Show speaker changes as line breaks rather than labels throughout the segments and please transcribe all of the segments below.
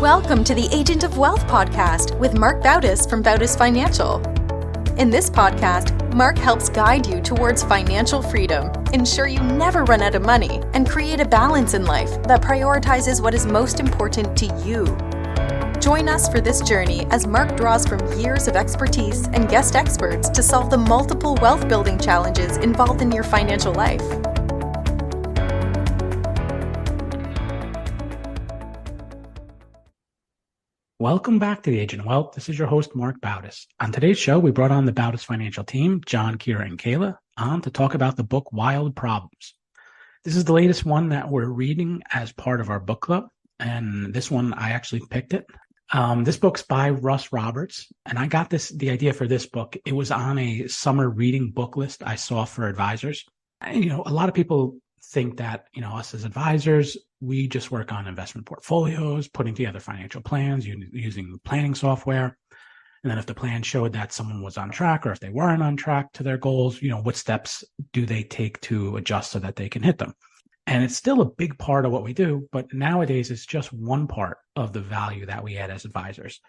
Welcome to the Agent of Wealth podcast with Mark Bautis from Bautis Financial. In this podcast, Mark helps guide you towards financial freedom, ensure you never run out of money, and create a balance in life that prioritizes what is most important to you. Join us for this journey as Mark draws from years of expertise and guest experts to solve the multiple wealth building challenges involved in your financial life.
Welcome back to the Agent of Wealth. This is your host, Mark Bautis. On today's show, we brought on the Bautis Financial team, John, Kira, and Kayla, on to talk about the book Wild Problems. This is the latest one that we're reading as part of our book club, and this one, I actually picked it. This book's by Russ Roberts, and I got the idea for this book. It was on a summer reading book list I saw for advisors. And, a lot of people think that, us as advisors, we just work on investment portfolios, putting together financial plans using planning software. And then if the plan showed that someone was on track or if they weren't on track to their goals, what steps do they take to adjust so that they can hit them? And it's still a big part of what we do, but nowadays it's just one part of the value that we add as advisors.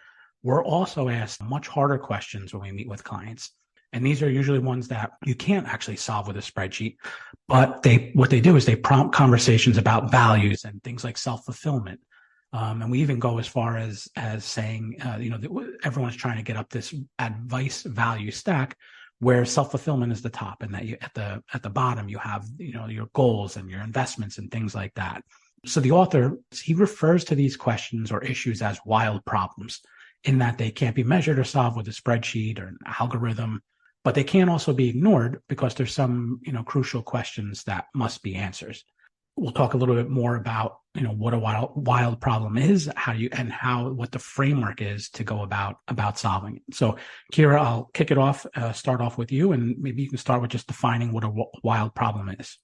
We're also asked much harder questions when we meet with clients. And these are usually ones that you can't actually solve with a spreadsheet, but what they do is they prompt conversations about values and things like self-fulfillment. And we even go as far as saying, everyone's trying to get up this advice value stack where self-fulfillment is the top, and that you at the bottom you have your goals and your investments and things like that. So the author, he refers to these questions or issues as wild problems, in that they can't be measured or solved with a spreadsheet or an algorithm. But they can also be ignored because there's some, crucial questions that must be answered. We'll talk a little bit more about, what a wild problem is, what the framework is to go about solving it. So, Kira, I'll kick it off, start off with you, and maybe you can start with just defining what a wild problem is.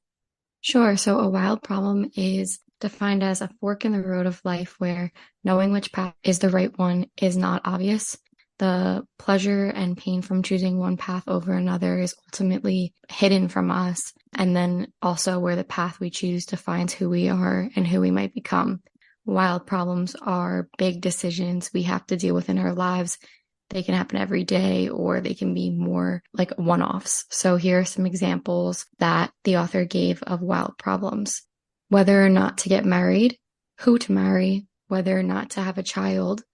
Sure. So a wild problem is defined as a fork in the road of life where knowing which path is the right one is not obvious. The pleasure and pain from choosing one path over another is ultimately hidden from us. And then also where the path we choose defines who we are and who we might become. Wild problems are big decisions we have to deal with in our lives. They can happen every day, or they can be more like one-offs. So here are some examples that the author gave of wild problems. Whether or not to get married, who to marry, whether or not to have a child,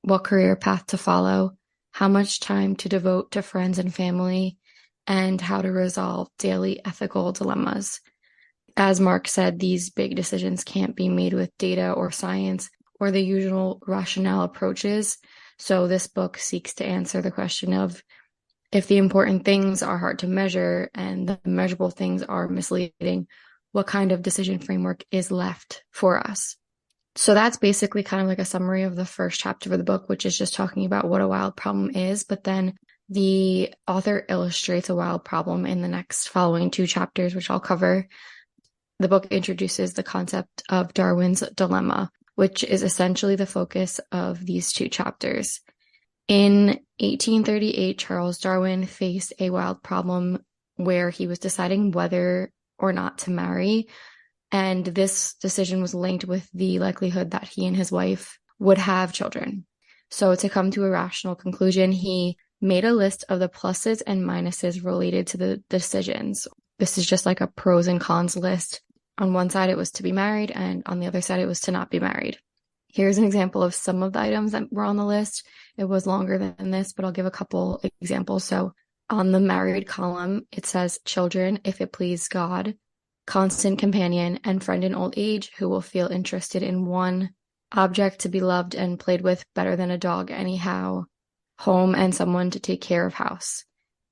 what career path to follow, how much time to devote to friends and family, and how to resolve daily ethical dilemmas. As Mark said, these big decisions can't be made with data or science or the usual rationale approaches. So this book seeks to answer the question of, if the important things are hard to measure and the measurable things are misleading, what kind of decision framework is left for us? So that's basically kind of like a summary of the first chapter of the book, which is just talking about what a wild problem is. But then the author illustrates a wild problem in the next following two chapters, which I'll cover. The book introduces the concept of Darwin's dilemma, which is essentially the focus of these two chapters. In 1838, Charles Darwin faced a wild problem where he was deciding whether or not to marry. And this decision was linked with the likelihood that he and his wife would have children. So to come to a rational conclusion, he made a list of the pluses and minuses related to the decisions. This is just like a pros and cons list. On one side, it was to be married, and on the other side, it was to not be married. Here's an example of some of the items that were on the list. It was longer than this, but I'll give a couple examples. So on the married column, it says children, if it please God, constant companion and friend in old age who will feel interested in one, object to be loved and played with better than a dog anyhow, home and someone to take care of house.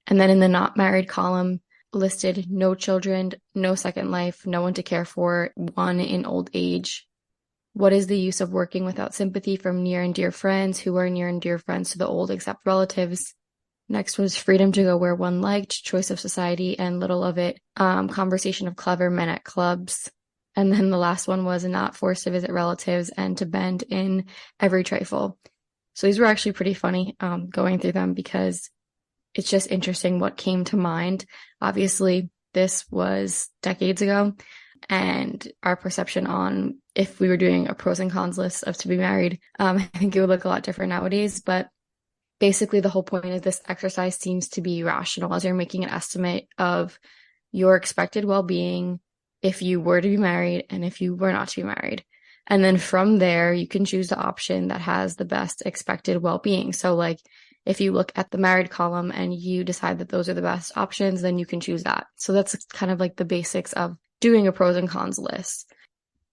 And then in the not married column, listed no children, no second life, no one to care for, one in old age. What is the use of working without sympathy from near and dear friends who are near and dear friends to the old except relatives? Next was freedom to go where one liked, choice of society and little of it, conversation of clever men at clubs. And then the last one was not forced to visit relatives and to bend in every trifle. So these were actually pretty funny going through them because it's just interesting what came to mind. Obviously, this was decades ago, and our perception on if we were doing a pros and cons list of to be married. I think it would look a lot different nowadays, but basically the whole point of this exercise seems to be rational as you're making an estimate of your expected well-being if you were to be married and if you were not to be married. And then from there, you can choose the option that has the best expected well-being. So like if you look at the married column and you decide that those are the best options, then you can choose that. So that's kind of like the basics of doing a pros and cons list.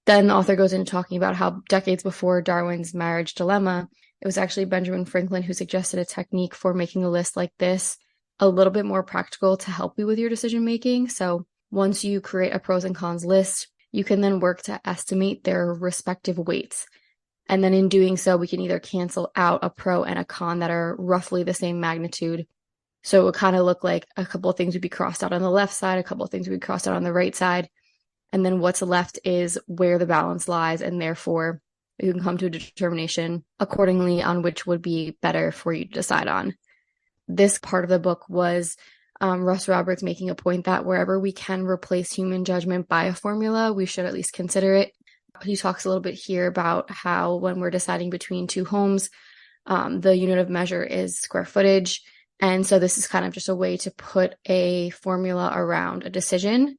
Then the author goes into talking about how decades before Darwin's marriage dilemma, it was actually Benjamin Franklin who suggested a technique for making a list like this a little bit more practical to help you with your decision making. So once you create a pros and cons list, you can then work to estimate their respective weights. And then in doing so, we can either cancel out a pro and a con that are roughly the same magnitude. So it would kind of look like a couple of things would be crossed out on the left side, a couple of things would be crossed out on the right side. And then what's left is where the balance lies. And therefore, you can come to a determination accordingly on which would be better for you to decide on. This part of the book was Russ Roberts making a point that wherever we can replace human judgment by a formula, we should at least consider it. He talks a little bit here about how when we're deciding between two homes, the unit of measure is square footage. And so this is kind of just a way to put a formula around a decision.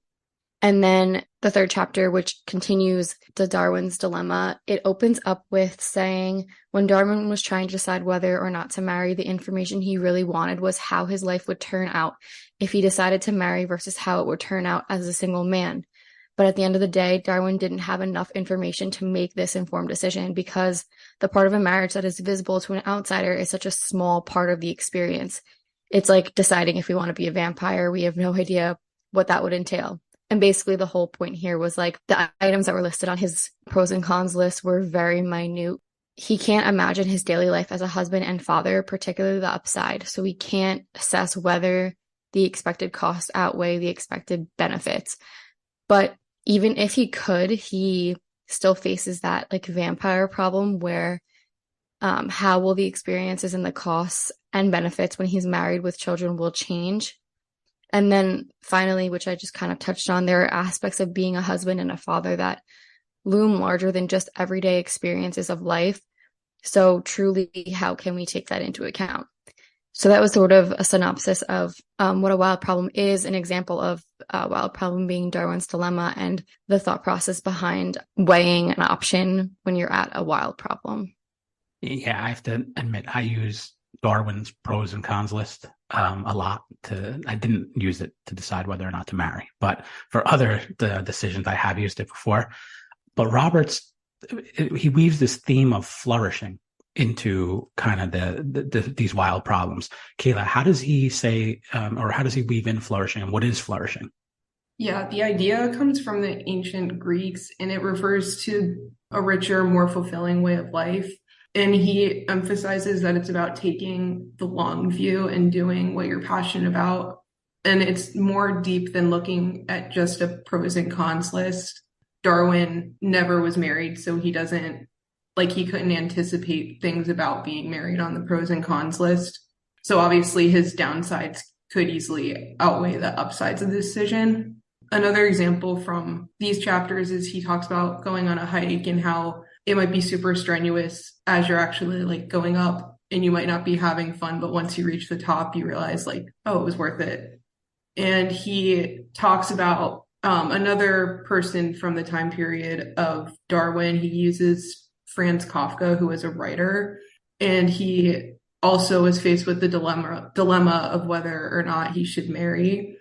And then the third chapter, which continues the Darwin's dilemma, it opens up with saying when Darwin was trying to decide whether or not to marry, the information he really wanted was how his life would turn out if he decided to marry versus how it would turn out as a single man. But at the end of the day, Darwin didn't have enough information to make this informed decision because the part of a marriage that is visible to an outsider is such a small part of the experience. It's like deciding if we want to be a vampire. We have no idea what that would entail. And basically the whole point here was like the items that were listed on his pros and cons list were very minute. He can't imagine his daily life as a husband and father, particularly the upside. So he can't assess whether the expected costs outweigh the expected benefits. But even if he could, he still faces that like vampire problem where how will the experiences and the costs and benefits when he's married with children will change. And then finally, which I just kind of touched on, there are aspects of being a husband and a father that loom larger than just everyday experiences of life. So truly, how can we take that into account? So that was sort of a synopsis of what a wild problem is, an example of a wild problem being Darwin's dilemma and the thought process behind weighing an option when you're at a wild problem.
Yeah, I have to admit, I use Darwin's pros and cons list a lot. I didn't use it to decide whether or not to marry, but for other decisions, I have used it before. But Roberts, he weaves this theme of flourishing into kind of these wild problems. Kayla, how does he say, or how does he weave in flourishing, and what is flourishing?
Yeah, the idea comes from the ancient Greeks, and it refers to a richer, more fulfilling way of life. And he emphasizes that it's about taking the long view and doing what you're passionate about. And it's more deep than looking at just a pros and cons list. Darwin never was married, so he couldn't anticipate things about being married on the pros and cons list. So obviously his downsides could easily outweigh the upsides of the decision. Another example from these chapters is he talks about going on a hike and how it might be super strenuous as you're actually like going up and you might not be having fun, but once you reach the top, you realize like, oh, it was worth it. And he talks about another person from the time period of Darwin. He uses Franz Kafka, who was a writer, and he also was faced with the dilemma of whether or not he should marry.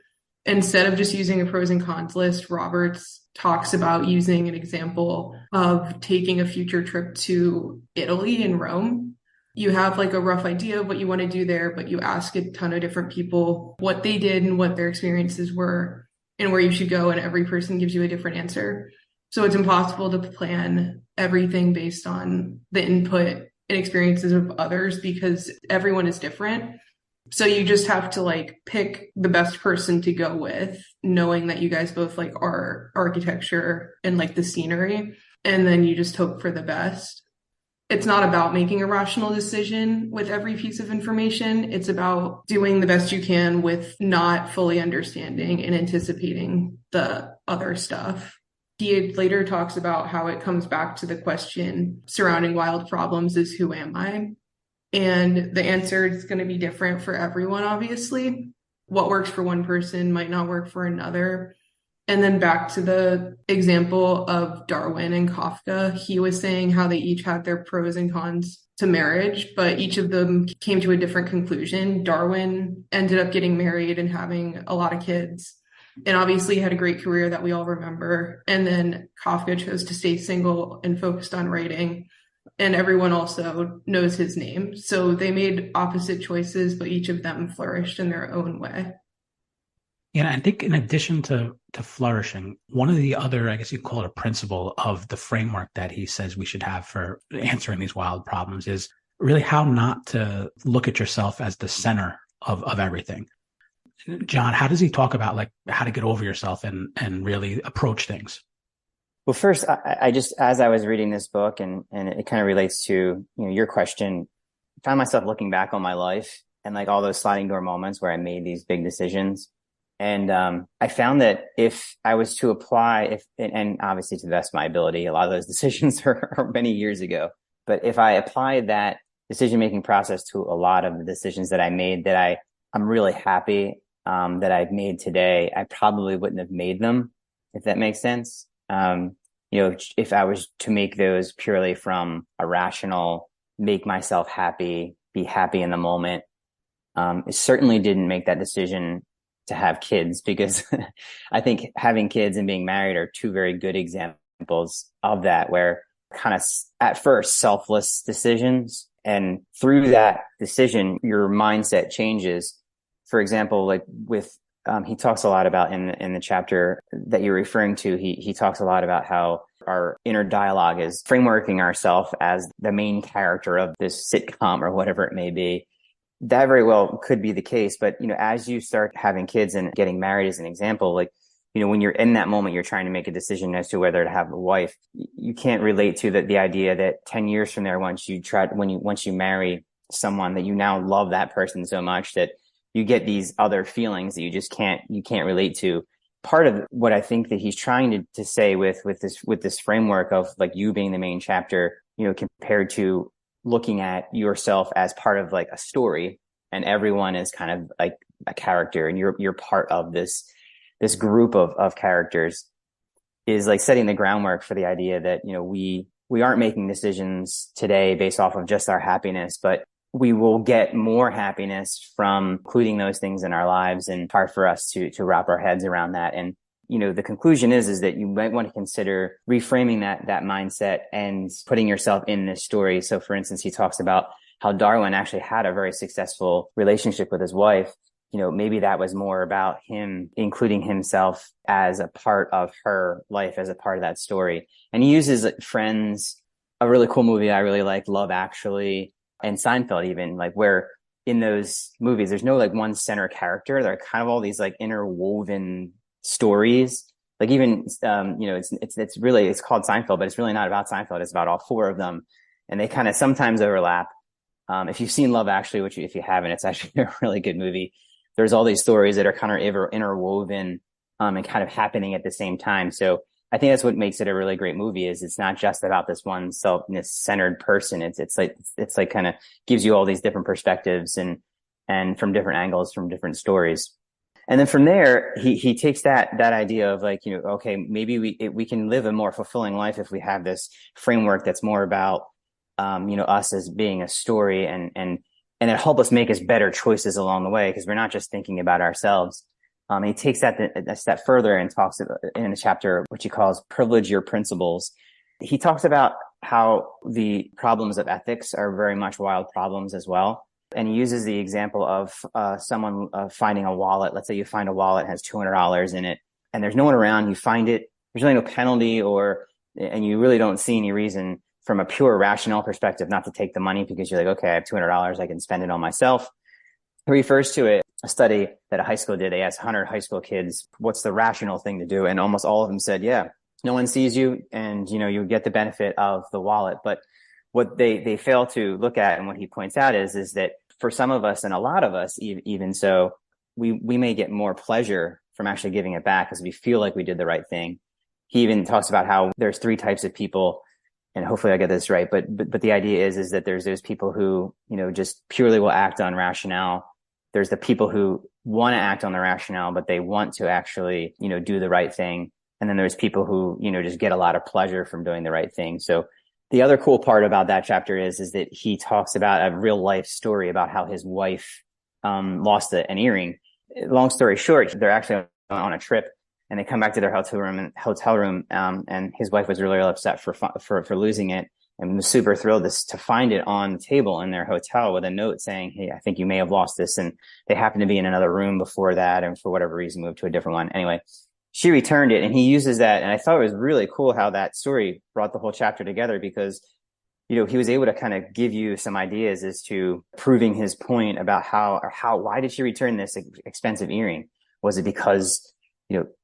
Instead of just using a pros and cons list, Roberts talks about using an example of taking a future trip to Italy and Rome. You have like a rough idea of what you want to do there, but you ask a ton of different people what they did and what their experiences were and where you should go, and every person gives you a different answer. So it's impossible to plan everything based on the input and experiences of others because everyone is different. So you just have to like pick the best person to go with, knowing that you guys both like are architecture and like the scenery, and then you just hope for the best. It's not about making a rational decision with every piece of information. It's about doing the best you can with not fully understanding and anticipating the other stuff. He later talks about how it comes back to the question surrounding wild problems is who am I? And the answer is going to be different for everyone, obviously. What works for one person might not work for another. And then back to the example of Darwin and Kafka, he was saying how they each had their pros and cons to marriage, but each of them came to a different conclusion. Darwin ended up getting married and having a lot of kids, and obviously had a great career that we all remember. And then Kafka chose to stay single and focused on writing, and everyone also knows his name. So they made opposite choices, but each of them flourished in their own way.
Yeah, I think in addition to flourishing, one of the other, I guess you call it a principle of the framework that he says we should have for answering these wild problems is really how not to look at yourself as the center of everything. John, how does he talk about like how to get over yourself and really approach things?
Well, first, I just, as I was reading this book and it kind of relates to, your question, I found myself looking back on my life and like all those sliding door moments where I made these big decisions. And I found that if I was to apply, and obviously to the best of my ability, a lot of those decisions are many years ago. But if I applied that decision-making process to a lot of the decisions that I made that I'm really happy that I've made today, I probably wouldn't have made them, if that makes sense. If I was to make those purely from a rational, make myself happy, be happy in the moment, it certainly didn't make that decision to have kids, because I think having kids and being married are two very good examples of that, where kind of at first selfless decisions, and through that decision, your mindset changes. For example, like with, he talks a lot about in the chapter that you're referring to, he talks a lot about how our inner dialogue is frameworking ourselves as the main character of this sitcom or whatever it may be. That very well could be the case. But, as you start having kids and getting married as an example, like, when you're in that moment, you're trying to make a decision as to whether to have a wife. You can't relate to the idea that 10 years from there, once you marry someone, that you now love that person so much that you get these other feelings that you can't relate to. Part of what I think that he's trying to say with this framework of like you being the main chapter, compared to looking at yourself as part of like a story, and everyone is kind of like a character, and you're part of this group of characters, is like setting the groundwork for the idea that, we aren't making decisions today based off of just our happiness, but we will get more happiness from including those things in our lives, and hard for us to wrap our heads around that. And the conclusion is that you might want to consider reframing that mindset and putting yourself in this story. So for instance, he talks about how Darwin actually had a very successful relationship with his wife. Maybe that was more about him including himself as a part of her life, as a part of that story. And he uses Friends, a really cool movie I really like, Love Actually, and Seinfeld even, like where in those movies, there's no like one center character. There are kind of all these like interwoven stories. Like even, it's called Seinfeld, but it's really not about Seinfeld. It's about all four of them. And they kind of sometimes overlap. If you've seen Love Actually, which if you haven't, it's actually a really good movie. There's all these stories that are kind of interwoven, and kind of happening at the same time. So I think that's what makes it a really great movie, is it's not just about this one self-centered person. It's like kind of gives you all these different perspectives and from different angles, from different stories. And then from there, he takes that idea of like, okay, maybe we can live a more fulfilling life if we have this framework that's more about, us as being a story, and it help us make us better choices along the way, because we're not just thinking about ourselves. He takes that a step further and talks in a chapter which he calls Privilege Your Principles. He talks about how the problems of ethics are very much wild problems as well. And he uses the example of someone finding a wallet. Let's say you find a wallet, has $200 in it, and there's no one around. You find it. There's really no penalty, and you really don't see any reason from a pure rational perspective not to take the money, because you're like, okay, I have $200. I can spend it on myself. He refers to it, a study that a high school did. They asked 100 high school kids, what's the rational thing to do? And almost all of them said, yeah, no one sees you, and, you get the benefit of the wallet. But what they fail to look at, and what he points out is that for some of us, and a lot of us, even so, we may get more pleasure from actually giving it back, because we feel like we did the right thing. he even talks about how there's three types of people, and hopefully I get this right, but the idea is that there's those people who, just purely will act on rationale. There's the people who want to act on the rationale, but they want to actually, do the right thing. And then there's people who, just get a lot of pleasure from doing the right thing. So the other cool part about that chapter is that he talks about a real life story about how his wife lost an earring. Long story short, they're actually on a trip and they come back to their hotel room, and his wife was really upset for losing it, and was super thrilled to find it on the table in their hotel with a note saying, "Hey, I think you may have lost this." And they happened to be in another room before that, and for whatever reason moved to a different one. Anyway, she returned it, and he uses that. And I thought it was really cool how that story brought the whole chapter together, because, he was able to kind of give you some ideas as to proving his point about why did she return this expensive earring? Was it because,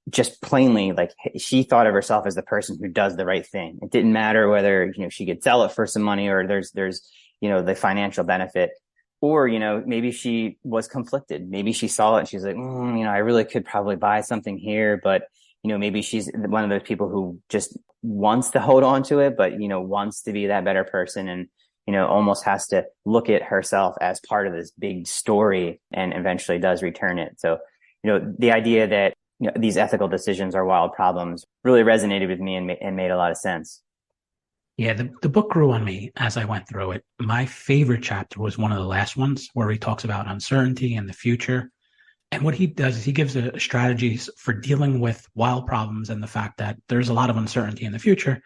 just plainly, like, she thought of herself as the person who does the right thing. It didn't matter whether, she could sell it for some money or there's, the financial benefit, or, maybe she was conflicted. Maybe she saw it and she's like, I really could probably buy something here, but, maybe she's one of those people who just wants to hold on to it, but, wants to be that better person and, almost has to look at herself as part of this big story and eventually does return it. So, the idea that, these ethical decisions are wild problems really resonated with me and made a lot of sense.
Yeah, the book grew on me as I went through it. My favorite chapter was one of the last ones where he talks about uncertainty and the future. And what he does is he gives strategies for dealing with wild problems and the fact that there's a lot of uncertainty in the future.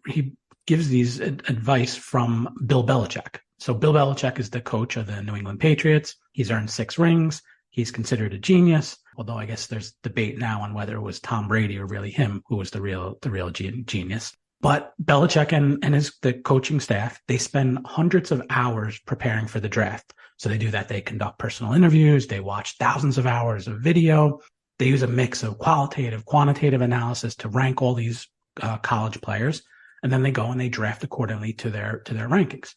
He gives these advice from Bill Belichick. So Bill Belichick is the coach of the New England Patriots. He's earned 6 rings. He's considered a genius, although I guess there's debate now on whether it was Tom Brady or really him who was the real genius. But Belichick and the coaching staff, they spend hundreds of hours preparing for the draft. So they do that. They conduct personal interviews. They watch thousands of hours of video. They use a mix of qualitative, quantitative analysis to rank all these college players. And then they go and they draft accordingly to their rankings.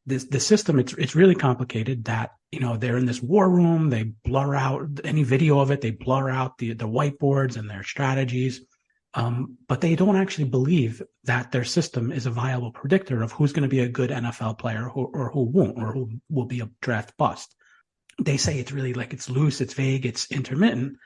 The system, it's really complicated that, they're in this war room. They blur out any video of it. They blur out the whiteboards and their strategies. But they don't actually believe that their system is a viable predictor of who's going to be a good NFL player or who won't, or who will be a draft bust. They say it's really like it's loose, it's vague, it's intermittent.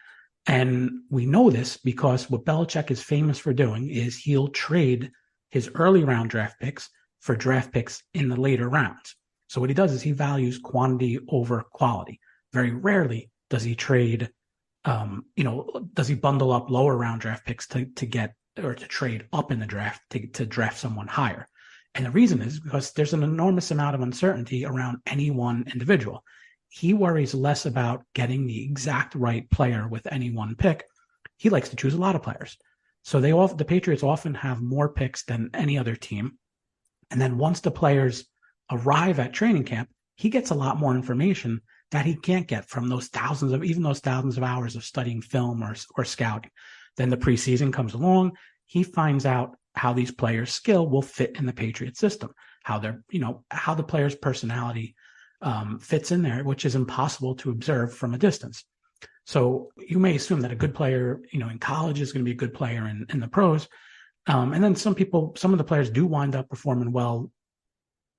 And we know this because what Belichick is famous for doing is he'll trade his early round draft picks for draft picks in the later rounds. So what he does is he values quantity over quality. Very rarely does he trade does he bundle up lower round draft picks to get or to trade up in the draft to draft someone higher? And the reason is because there's an enormous amount of uncertainty around any one individual. He worries less about getting the exact right player with any one pick. He likes to choose a lot of players. So the Patriots often have more picks than any other team. And then once the players arrive at training camp, he gets a lot more information that he can't get from those thousands of hours of studying film or scouting. Then the preseason comes along. He finds out how these players' skill will fit in the Patriot system, how the player's personality fits in there, which is impossible to observe from a distance. So you may assume that a good player, in college is going to be a good player in the pros. And then some of the players do wind up performing well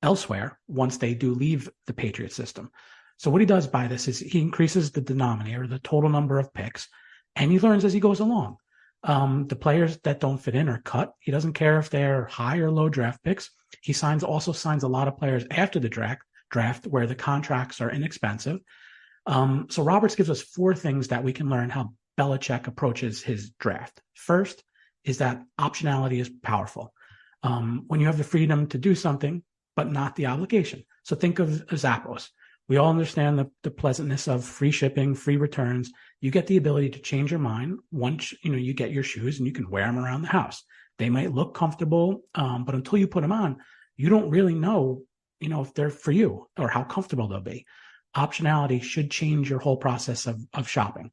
elsewhere once they do leave the Patriot system. So what he does by this is he increases the denominator, the total number of picks, and he learns as he goes along. The players that don't fit in are cut. He doesn't care if they're high or low draft picks. He also signs a lot of players after the draft where the contracts are inexpensive. So Roberts gives us 4 things that we can learn how Belichick approaches his draft. First is that optionality is powerful. When you have the freedom to do something, but not the obligation. So think of Zappos. We all understand the pleasantness of free shipping, free returns. You get the ability to change your mind once you get your shoes and you can wear them around the house. They might look comfortable, but until you put them on, you don't really know, if they're for you or how comfortable they'll be. Optionality should change your whole process of shopping.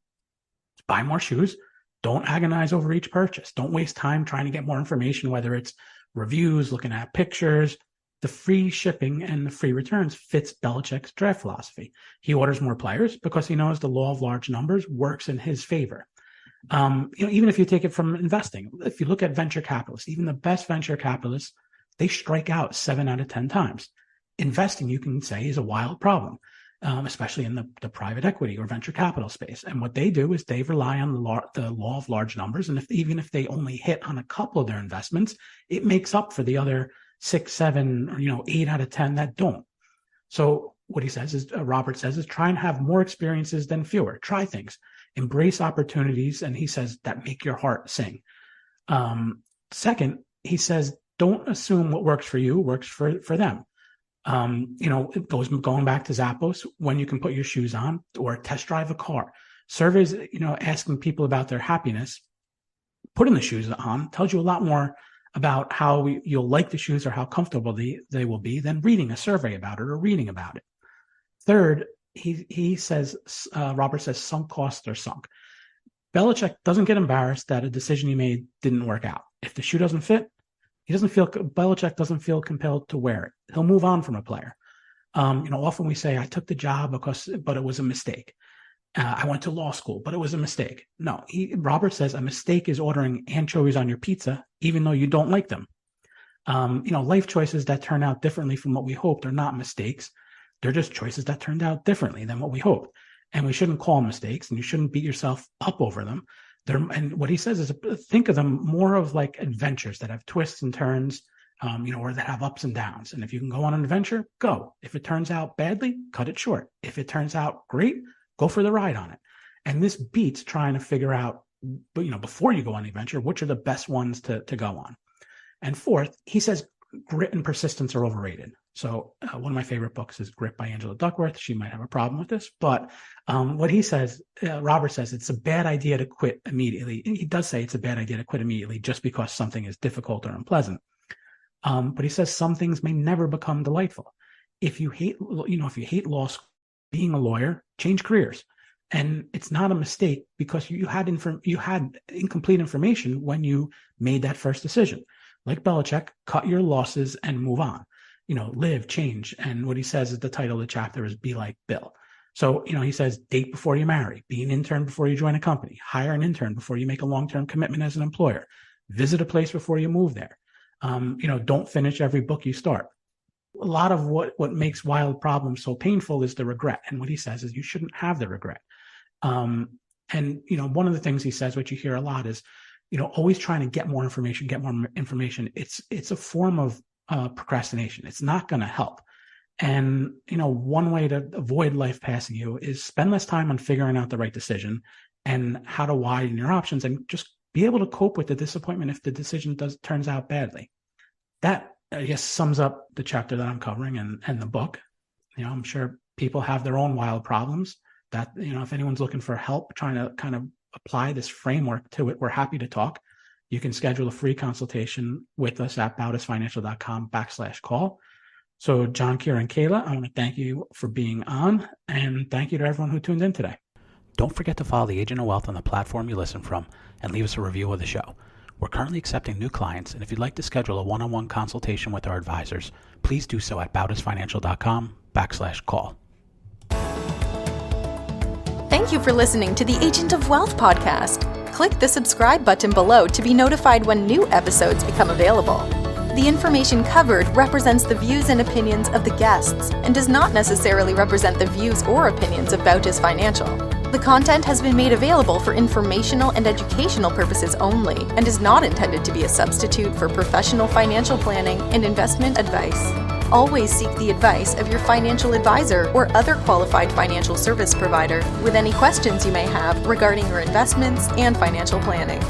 Buy more shoes. Don't agonize over each purchase. Don't waste time trying to get more information, whether it's reviews, looking at pictures. The free shipping and the free returns fits Belichick's draft philosophy. He orders more players because he knows the law of large numbers works in his favor. Even if you take it from investing, if you look at venture capitalists, even the best venture capitalists, they strike out 7 out of 10 times. Investing, you can say, is a wild problem, especially in the private equity or venture capital space. And what they do is they rely on the law of large numbers. And even if they only hit on a couple of their investments, it makes up for the other 6, 7, or 8 out of 10 that don't. So what he says is, Robert says, is try and have more experiences than fewer. Try things, embrace opportunities, and he says that make your heart sing. Second, he says, don't assume what works for you works for them. It goes going back to Zappos, when you can put your shoes on, or test drive a car. Surveys, asking people about their happiness, putting the shoes on tells you a lot more about how you'll like the shoes or how comfortable they will be than reading a survey about it or reading about it. Third, he says, Robert says, sunk costs are sunk. Belichick doesn't get embarrassed that a decision he made didn't work out. If the shoe doesn't fit, Belichick doesn't feel compelled to wear it. He'll move on from a player. Often we say, I took the job but it was a mistake. I went to law school, but it was a mistake. No, Robert says a mistake is ordering anchovies on your pizza, even though you don't like them. Life choices that turn out differently from what we hoped are not mistakes. They're just choices that turned out differently than what we hoped. And we shouldn't call them mistakes, and you shouldn't beat yourself up over them. And what he says is, think of them more of like adventures that have twists and turns, or that have ups and downs. And if you can go on an adventure, go. If it turns out badly, cut it short. If it turns out great, go for the ride on it. And this beats trying to figure out, before you go on the adventure, which are the best ones to go on. And fourth, he says grit and persistence are overrated. So one of my favorite books is Grit by Angela Duckworth. She might have a problem with this, but what he says, Robert says, it's a bad idea to quit immediately. He does say it's a bad idea to quit immediately just because something is difficult or unpleasant. But he says some things may never become delightful. If you hate law school, being a lawyer, change careers. And it's not a mistake because you had incomplete information when you made that first decision. Like Belichick, cut your losses and move on. Live, change. And what he says is the title of the chapter is Be Like Bill. So, he says, date before you marry, be an intern before you join a company, hire an intern before you make a long-term commitment as an employer, visit a place before you move there. Don't finish every book you start. A lot of what makes wild problems so painful is the regret. And what he says is you shouldn't have the regret. One of the things he says, which you hear a lot, is, always trying to get more information. It's a form of procrastination. It's not going to help. And, one way to avoid life passing you is spend less time on figuring out the right decision and how to widen your options, and just be able to cope with the disappointment if the decision turns out badly. That, I guess, sums up the chapter that I'm covering and the book. I'm sure people have their own wild problems that, if anyone's looking for help trying to kind of apply this framework to it, we're happy to talk. You can schedule a free consultation with us at bautisfinancial.com/call. So John, Kira, and Kayla, I want to thank you for being on, and thank you to everyone who tuned in today. Don't forget to follow the Agent of Wealth on the platform you listen from and leave us a review of the show. We're currently accepting new clients, and if you'd like to schedule a one-on-one consultation with our advisors, please do so at bautisfinancial.com/call.
Thank you for listening to the Agent of Wealth podcast. Click the subscribe button below to be notified when new episodes become available. The information covered represents the views and opinions of the guests and does not necessarily represent the views or opinions of Bautis Financial. The content has been made available for informational and educational purposes only and is not intended to be a substitute for professional financial planning and investment advice. Always seek the advice of your financial advisor or other qualified financial service provider with any questions you may have regarding your investments and financial planning.